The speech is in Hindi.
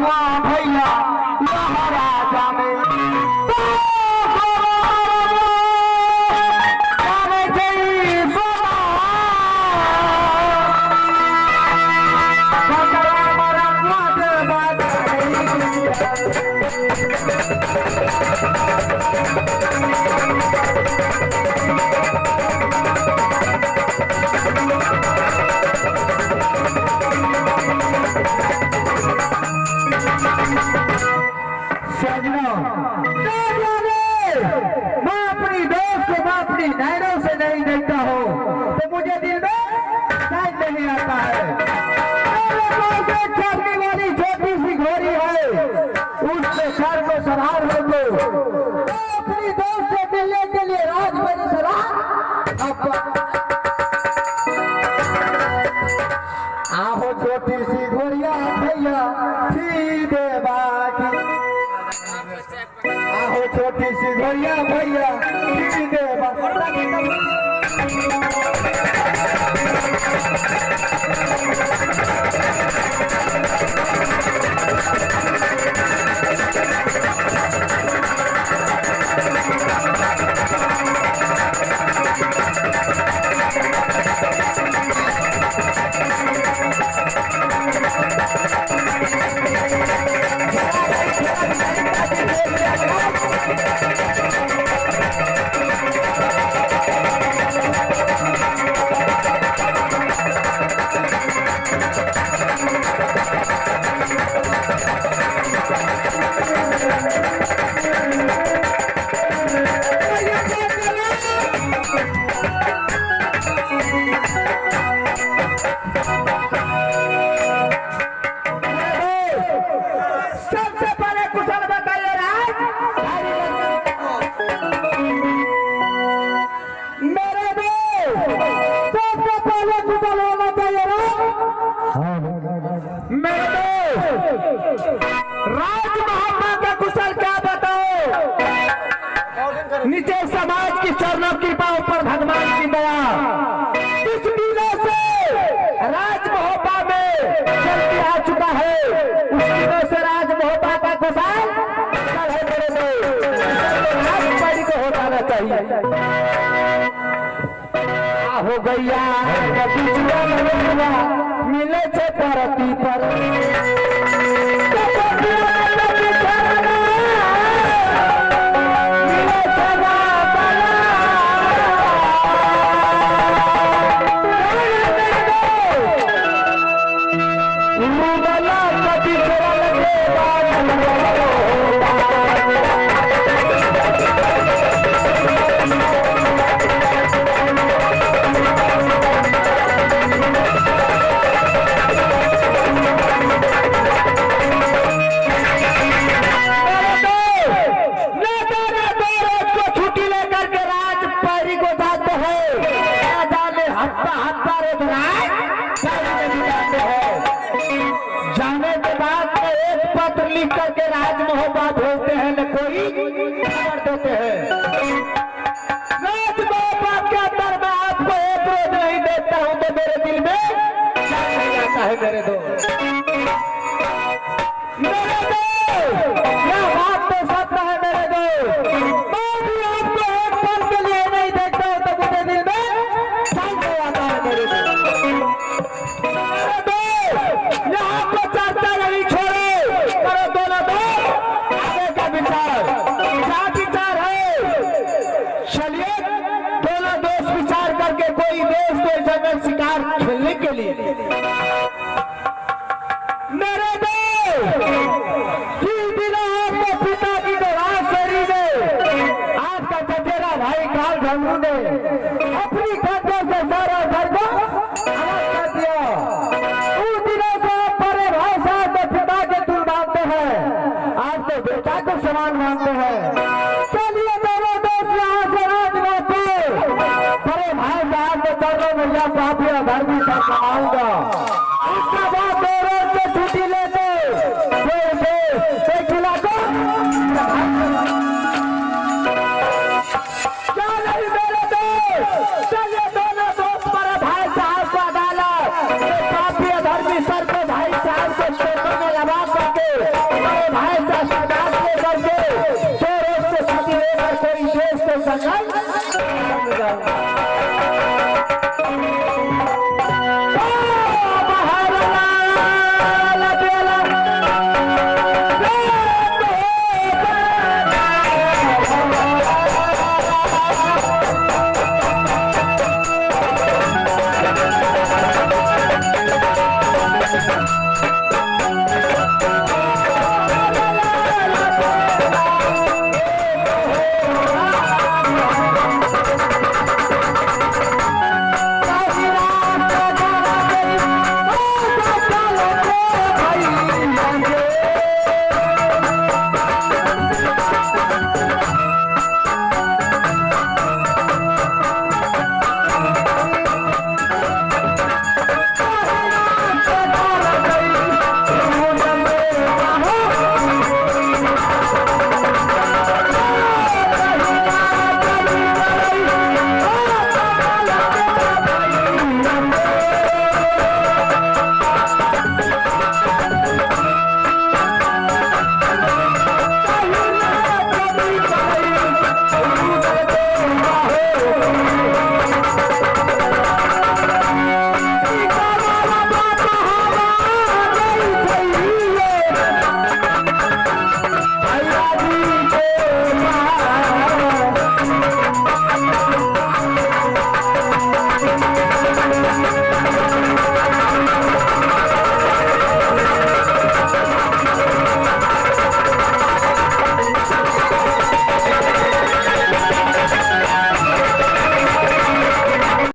रंगवा भैया लहरा जाने नैनों से नहीं देखता हूँ तो मुझे दिल में चैन नहीं आता है। चलने वाली छोटी सी घोड़ी है, उससे सर को सवार हो तो अपनी दोस्त से मिलने के लिए राज बनी सलाह। आहो छोटी सी घोड़िया भैया सीधे बाकी, आहो छोटी सी घोड़िया भैया सीधे राजमहल का कुशल क्या बताओ। नीचे समाज की चरणों कृपा, ऊपर भगवान की दया। इस दिनों से राजमहोबा में चलती आ चुका है, उस दिनों से राजमहोबा का कुशल है मेरे में राजपाड़ी को हो जाना चाहिए। हो गैया मिले छे परती पर जाने के बाद एक पत्र लिख करके राजमहोबा भेजते हैं, न कोई खबर देते हैं। राजमहोबा के अंदर मैं आपको एक रोज नहीं देखता हूं तो मेरे दिल में क्या नहीं आता है मेरे दोस्त। यह बात तो सत्य है मेरे दोस्त। मैं भी आपको एक पल के लिए नहीं देखता हूं तो मुझे दिल में क्या नहीं आता है मेरे दोस्त। यहाँ को चर्चा नहीं छोड़ो, करो दोनों दो आगे का विचार। क्या विचार है? चलिए दोनों दोस्त विचार करके कोई देश को जंगल शिकार खेलने के लिए मेरे आपको पिता की राजशरी ने आपका चचेरा भाई काल झंडू ने अपनी कब्जे से सारा घर को अलग कर दिया। आप तो बेटा को समान मानते हैं। चलिए दोनों दोस्त यहाँ से राज मानते बड़े भाई साहब को चरणों में या काफी घर भी सब समाऊंगा।